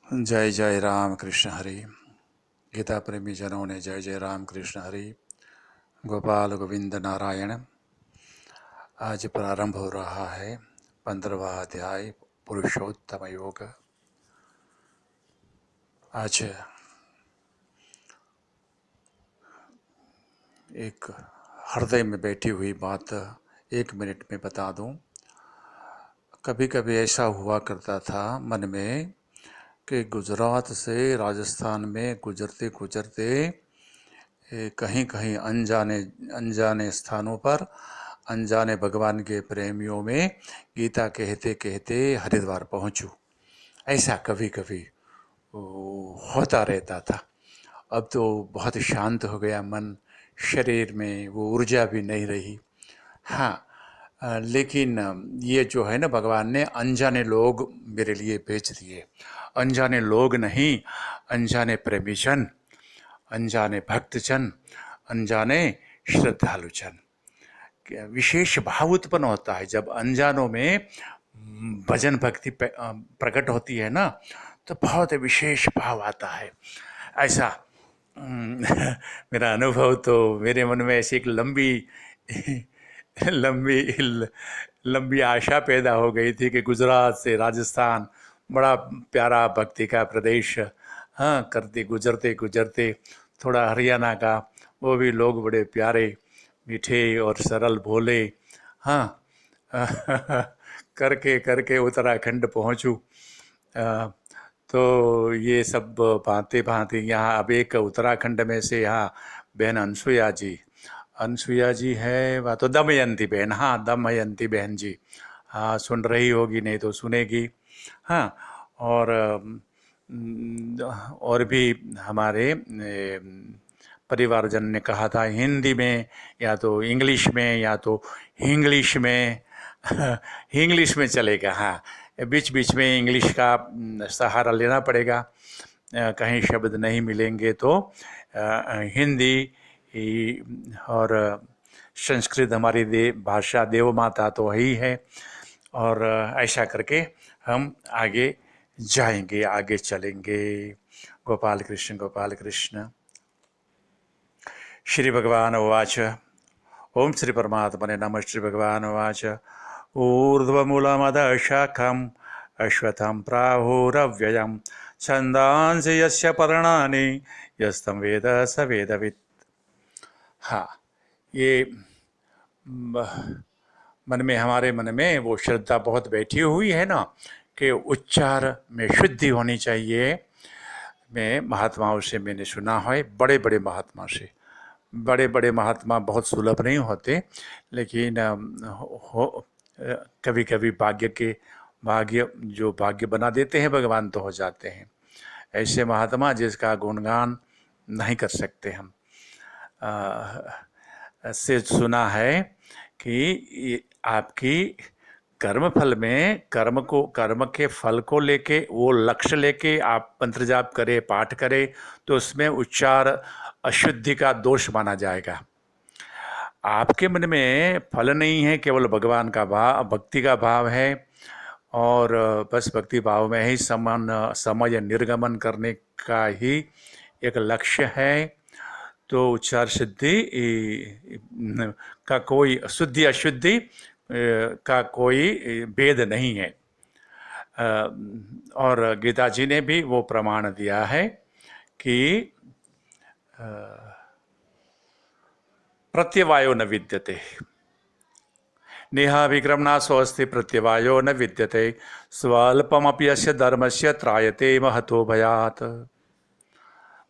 जय जय राम कृष्ण हरि। गीता प्रेमी जनों ने जय जय राम कृष्ण हरि। गोपाल गोविंद नारायण। आज प्रारंभ हो रहा है 15वां अध्याय पुरुषोत्तम योग। आज एक हृदय में बैठी हुई बात 1 मिनट में बता दूं। कभी कभी ऐसा हुआ करता था मन में कि गुजरात से राजस्थान में गुजरते गुजरते कहीं कहीं अनजाने अनजाने स्थानों पर अनजाने भगवान के प्रेमियों में गीता कहते कहते हरिद्वार पहुंचूं। ऐसा कभी कभी होता रहता था। अब तो बहुत शांत हो गया मन, शरीर में वो ऊर्जा भी नहीं रही। हाँ, लेकिन ये जो है ना, भगवान ने अनजाने लोग मेरे लिए भेज दिए। अनजाने लोग नहीं, अनजाने प्रेमीजन, अनजाने भक्तजन, अनजाने श्रद्धालुजन। विशेष भाव उत्पन्न होता है जब अनजानों में भजन भक्ति प्रकट होती है ना, तो बहुत विशेष भाव आता है। ऐसा मेरा अनुभव तो, मेरे मन में ऐसी एक लंबी लंबी लंबी आशा पैदा हो गई थी कि गुजरात से राजस्थान बड़ा प्यारा भक्ति का प्रदेश। हाँ, करते गुजरते गुजरते थोड़ा हरियाणा का, वो भी लोग बड़े प्यारे, मीठे और सरल भोले। हाँ, करके करके उत्तराखंड पहुँचूँ। तो ये सब भांति भांति यहाँ अब एक उत्तराखंड में से यहाँ बहन अनसुया जी है, वह तो दमयंती बहन, हाँ दमयंती बहन जी, हाँ सुन रही होगी, नहीं तो सुनेगी। हाँ, और भी हमारे परिवारजन ने कहा था हिंदी में या तो इंग्लिश में या तो इंग्लिश में इंग्लिश में चलेगा। हाँ, बीच बीच में इंग्लिश का सहारा लेना पड़ेगा। कहीं शब्द नहीं मिलेंगे तो हिंदी और संस्कृत हमारी भाषा देव माता तो ही है। और ऐसा करके हम आगे जाएंगे, आगे चलेंगे। गोपाल कृष्ण। श्री भगवान उवाच। ओम श्री परमात्मने नमः। श्री भगवान उवाच। ऊर्ध्वमूलमदः शाखम् अश्वत्थं प्राहुरव्ययं छन्दांसि यस्य पर्णानि यस्तं वेद स वेदवित्। हाँ, ये हमारे मन में वो श्रद्धा बहुत बैठी हुई है ना कि उच्चार में शुद्धि होनी चाहिए। मैं महात्माओं से मैंने सुना है, बड़े बड़े महात्मा से, बड़े बड़े महात्मा बहुत सुलभ नहीं होते, लेकिन कभी कभी भाग्य बना देते हैं भगवान, तो हो जाते हैं ऐसे महात्मा जिसका गुणगान नहीं कर सकते हम। से सुना है कि आपकी कर्म फल में कर्म के फल को लेके, वो लक्ष्य लेके आप मंत्र जाप करें, पाठ करें, तो उसमें उच्चार अशुद्धि का दोष माना जाएगा। आपके मन में फल नहीं है, केवल भगवान का भाव, भक्ति का भाव है, और बस भक्ति भाव में ही समय निर्गमन करने का ही एक लक्ष्य है, तो उच्चार सिद्धि का कोई शुद्धि अशुद्धि का कोई भेद नहीं है। और गीता जी ने भी वो प्रमाण दिया है कि प्रत्यवायो न विद्यते, नेहा विक्रमणासो अस्ति प्रत्यवायो न विद्यते, स्वल्पमपि अस्य धर्मस्य त्रायते महतो भयात्।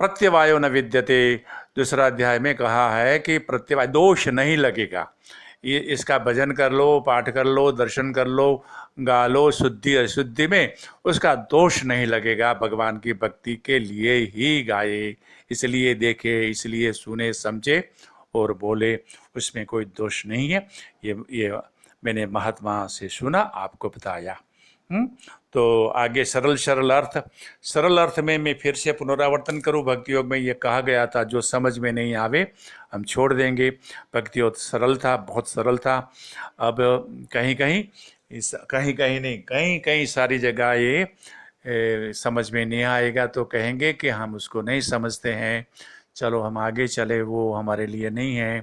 प्रत्यवायो न विद्यते, दूसरा अध्याय में कहा है कि प्रत्यवाय दोष नहीं लगेगा। ये इसका भजन कर लो, पाठ कर लो, दर्शन कर लो, गा लो, शुद्धि अशुद्धि में उसका दोष नहीं लगेगा। भगवान की भक्ति के लिए ही गाए, इसलिए देखे, इसलिए सुने, समझे और बोले, उसमें कोई दोष नहीं है। ये मैंने महात्मा से सुना, आपको बताया। तो आगे सरल अर्थ में मैं फिर से पुनरावर्तन करूं। भक्ति योग में ये कहा गया था, जो समझ में नहीं आवे हम छोड़ देंगे। भक्ति योग सरल था, बहुत सरल था। अब कहीं कहीं नहीं, कहीं कहीं सारी जगह ये समझ में नहीं आएगा तो कहेंगे कि हम उसको नहीं समझते हैं, चलो हम आगे चले, वो हमारे लिए नहीं है।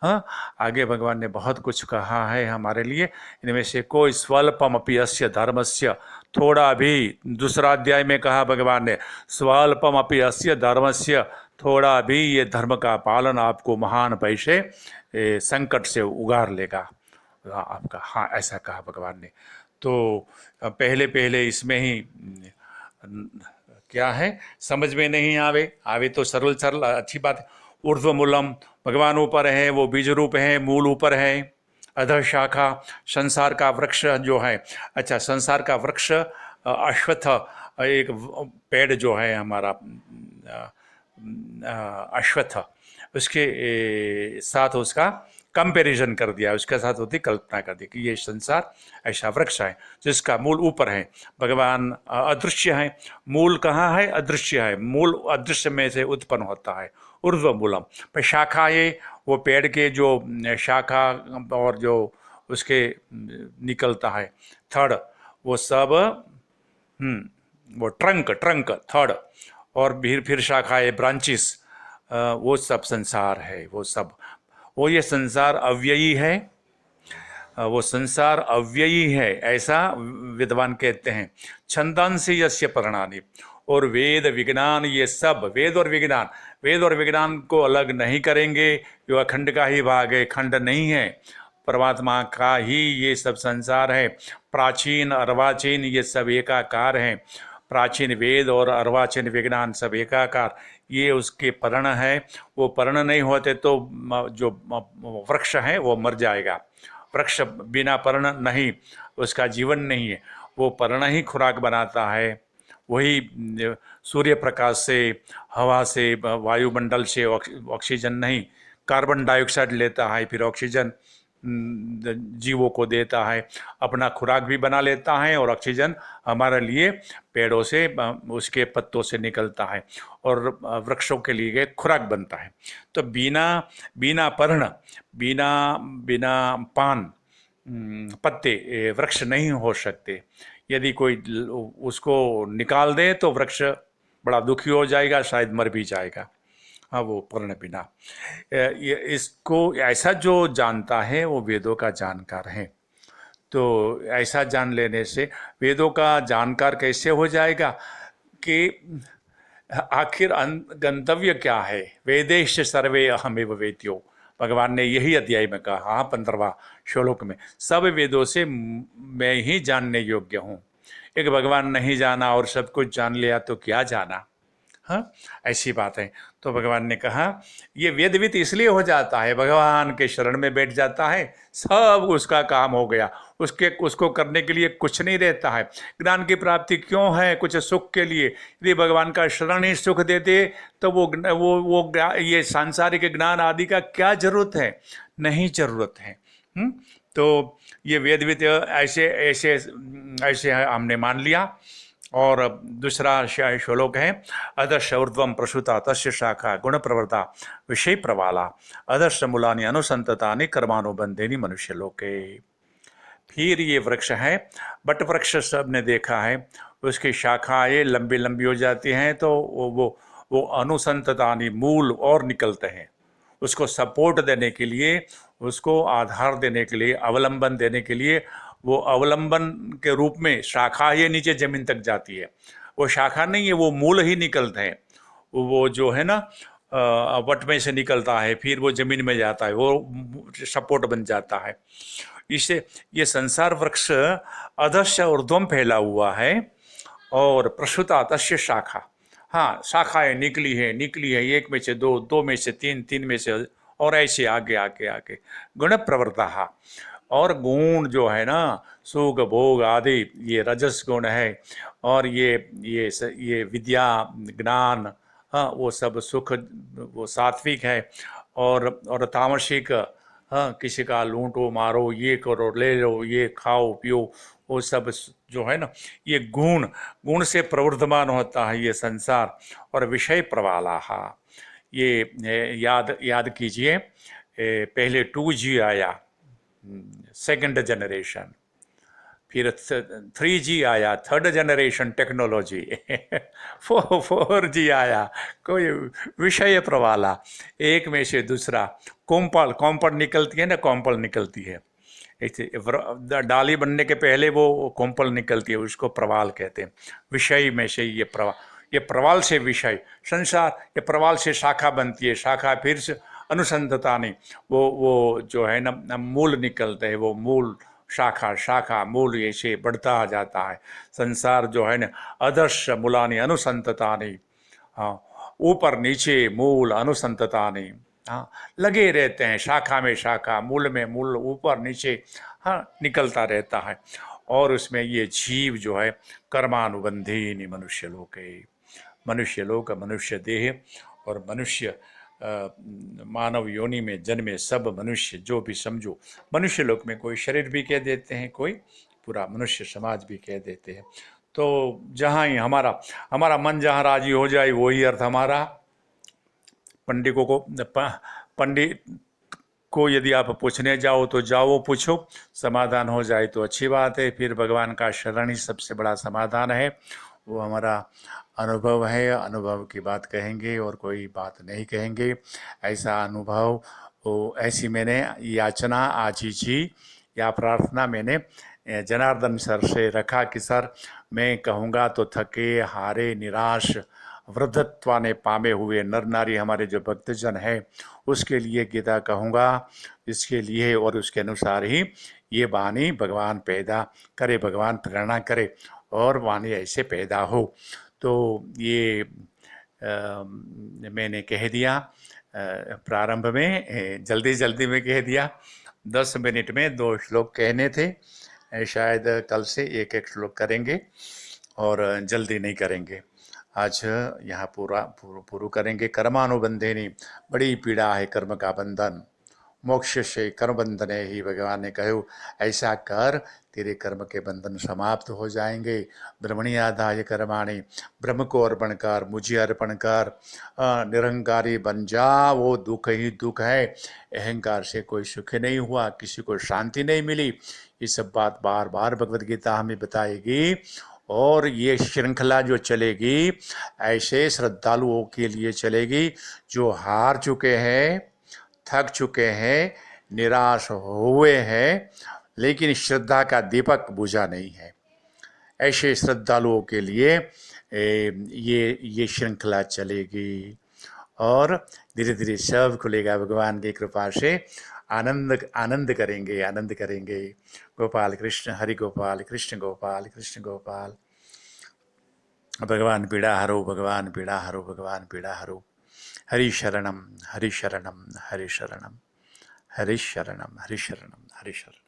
हाँ, आगे भगवान ने बहुत कुछ कहा है हमारे लिए। इनमें से कोई स्वल्पमपि अस्य धर्मस्य, थोड़ा भी, दूसरा अध्याय में कहा भगवान ने, स्वल्पमपि अस्य धर्मस्य, थोड़ा भी ये धर्म का पालन आपको महान भय से, संकट से उगार लेगा आपका। हाँ, ऐसा कहा भगवान ने। तो पहले पहले इसमें ही क्या है समझ में नहीं आवे तो सरल सरल अच्छी बात है। ऊर्ध्व मूलम, भगवान ऊपर है, वो बीज रूप है, मूल ऊपर है, अधः शाखा, संसार का वृक्ष जो है। अच्छा, संसार का वृक्ष अश्वत्थ, एक पेड़ जो है हमारा अश्वत्थ, उसके साथ उसका कंपैरिजन कर दिया, उसके साथ होती कल्पना कर दी कि ये संसार ऐसा वृक्ष है जिसका मूल ऊपर है। भगवान अदृश्य है, मूल कहाँ है? अदृश्य है। मूल अदृश्य में से उत्पन्न होता है, ऊर्ध्व मूलम। पर शाखा, ये वो पेड़ के जो शाखा और जो उसके निकलता है थर्ड, वो सब वो ट्रंक थर्ड, और फिर शाखाएं, ब्रांचेस, वो सब संसार है। वो ये संसार अव्ययी है, वो संसार अव्ययी है, ऐसा विद्वान कहते हैं। छंदांसी यस्य पर्णानि, और वेद विज्ञान, ये सब वेद और विज्ञान को अलग नहीं करेंगे। जो अखंड का ही भाग है, खंड नहीं है, परमात्मा का ही ये सब संसार है। प्राचीन अर्वाचीन ये सब एकाकार हैं, प्राचीन वेद और अर्वाचीन विज्ञान सब एकाकार, ये उसके पर्ण है। वो पर्ण नहीं होते तो जो वृक्ष है वो मर जाएगा। वृक्ष बिना पर्ण नहीं, उसका जीवन नहीं है। वो पर्ण ही खुराक बनाता है, वही सूर्य प्रकाश से, हवा से, वायुमंडल से ऑक्सीजन नहीं, कार्बन डाइऑक्साइड लेता है, फिर ऑक्सीजन जीवों को देता है, अपना खुराक भी बना लेता है, और ऑक्सीजन हमारे लिए पेड़ों से, उसके पत्तों से निकलता है और वृक्षों के लिए खुराक बनता है। तो बिना पर्ण, बिना पान पत्ते वृक्ष नहीं हो सकते। यदि कोई उसको निकाल दे तो वृक्ष बड़ा दुखी हो जाएगा, शायद मर भी जाएगा। हाँ, वो पर्ण बिना। इसको ऐसा जो जानता है वो वेदों का जानकार है। तो ऐसा जान लेने से वेदों का जानकार कैसे हो जाएगा कि आखिर गंतव्य क्या है? वेदेश सर्वे अहमेव वेद्यो, भगवान ने यही अध्याय में कहा। हाँ, 15वां श्लोक में, सब वेदों से मैं ही जानने योग्य हूँ। एक भगवान नहीं जाना और सब कुछ जान लिया तो क्या जाना? हाँ, ऐसी बात है। तो भगवान ने कहा ये वेदवित इसलिए हो जाता है, भगवान के शरण में बैठ जाता है, सब उसका काम हो गया, उसको करने के लिए कुछ नहीं रहता है। ज्ञान की प्राप्ति क्यों है? कुछ सुख के लिए। यदि भगवान का शरण ही सुख देते तो वो ये सांसारिक ज्ञान आदि का क्या जरूरत है? नहीं जरूरत है। तो ये वेदवित ऐसे ऐसे ऐसे हमने मान लिया। और दूसरा श्लोक है, अदर्श ऊर्ध्वम प्रसूता तस्य शाखा गुण प्रवृत्ता विषय प्रवाला अदर्श मूलानि अनुसंततानि कर्मानुबंधेनि मनुष्य लोके। फिर ये वृक्ष है, बट वृक्ष सबने देखा है, उसकी शाखाएं लंबी लंबी हो जाती हैं, तो वो अनुसंततानि, मूल और निकलते हैं। उसको सपोर्ट देने के लिए, उसको आधार देने के लिए, अवलंबन देने के लिए, वो अवलंबन के रूप में शाखा ये नीचे जमीन तक जाती है। वो शाखा नहीं है, वो मूल ही निकलते हैं। वो जो है ना, वट में से निकलता है, फिर वो जमीन में जाता है, वो सपोर्ट बन जाता है। इससे ये संसार वृक्ष अधस्य ऊर्ध्वम फैला हुआ है, और प्रसूता तस्य शाखा। हाँ, शाखाएं निकली है, एक में से दो, दो में से तीन, तीन में से, और ऐसे आगे आगे आगे गुण प्रवृत्ता। और गुण जो है ना, सुख भोग आदि, ये रजस गुण है, और ये विद्या ज्ञान, हाँ, वो सब सुख, वो सात्विक है। और तामसिक, हाँ, किसी का लूटो मारो, ये करो, ले लो, ये खाओ पियो, वो सब जो है ना, ये गुण से प्रवर्धमान होता है ये संसार। और विषय प्रवाला, ये याद कीजिए, पहले 2G आया, सेकंड जनरेशन, फिर 3G आया, थर्ड जनरेशन टेक्नोलॉजी। 4G आया, कोई विषय प्रवाला, एक में से दूसरा। कोम्पल कोम्पल निकलती है ना, कोम्पल निकलती है ऐसे, डाली बनने के पहले वो कोम्पल निकलती है, उसको प्रवाल कहते हैं। विषय में से ये प्रवाल से विषय संसार, ये प्रवाल से शाखा बनती है, शाखा फिर से अनुसंधता नहीं, वो जो है ना मूल निकलते हैं, वो मूल शाखा, शाखा मूल ऐसे बढ़ता जाता है संसार जो है ना। अदर्श मूलानी अनुसंततानी, हाँ, ऊपर नीचे मूल अनुसंततानी, हाँ, लगे रहते हैं, शाखा में शाखा, मूल में मूल, ऊपर नीचे, हाँ, निकलता रहता है। और उसमें ये जीव जो है कर्मानुबंधी मनुष्य लोके, मनुष्य लोक, मनुष्य देह और मनुष्य मानव योनि में जन्मे सब मनुष्य, जो भी समझो मनुष्य लोक में, कोई शरीर भी कह देते हैं, कोई पूरा मनुष्य समाज भी कह देते हैं। तो जहाँ ही हमारा हमारा मन जहाँ राजी हो जाए वही अर्थ हमारा। पंडित को यदि आप पूछने जाओ तो जाओ पूछो, समाधान हो जाए तो अच्छी बात है। फिर भगवान का शरण ही सबसे बड़ा समाधान है, वो हमारा अनुभव है, अनुभव की बात कहेंगे और कोई बात नहीं कहेंगे। ऐसा अनुभव, वो ऐसी मैंने याचना आजीजी या प्रार्थना मैंने जनार्दन सर से रखा कि सर, मैं कहूँगा तो थके हारे निराश वृद्धत्वा ने पामे हुए नर नारी हमारे जो भक्तजन हैं उसके लिए गीता कहूँगा, इसके लिए और उसके अनुसार ही ये वाणी भगवान पैदा करे, भगवान प्रेरणा करे और वाणी ऐसे पैदा हो। तो ये मैंने कह दिया प्रारंभ में, जल्दी जल्दी में कह दिया। 10 मिनट में 2 श्लोक कहने थे, शायद कल से एक एक श्लोक करेंगे और जल्दी नहीं करेंगे। आज यहाँ पूरा करेंगे। कर्मानुबंधेनी, बड़ी पीड़ा है कर्म का बंधन, मोक्ष से कर्म बंधने ही, भगवान ने कहो ऐसा कर, तेरे कर्म के बंधन समाप्त हो जाएंगे। ब्रह्मणि आदाय कर्माणि, ब्रह्म को अर्पण कर, मुझे अर्पण कर, निरहंकारी बन जा। वो दुख ही दुख है, अहंकार से कोई सुख नहीं हुआ, किसी को शांति नहीं मिली। ये सब बात बार बार भगवद गीता हमें बताएगी। और ये श्रृंखला जो चलेगी ऐसे श्रद्धालुओं के लिए चलेगी जो हार चुके हैं, थक चुके हैं, निराश हुए हैं, लेकिन श्रद्धा का दीपक बुझा नहीं है। ऐसे श्रद्धालुओं के लिए ये श्रृंखला चलेगी और धीरे धीरे सब खुलेगा भगवान की कृपा से। आनंद करेंगे, आनंद करेंगे। गोपाल कृष्ण हरि गोपाल, कृष्ण गोपाल, कृष्ण गोपाल। भगवान पीड़ा हरो, भगवान पीड़ा हरो, भगवान पीड़ा हरो। हरि शरणम, हरि शरणम, हरि शरणम, हरि शरणम, हरि शरणम, हरि शरणम।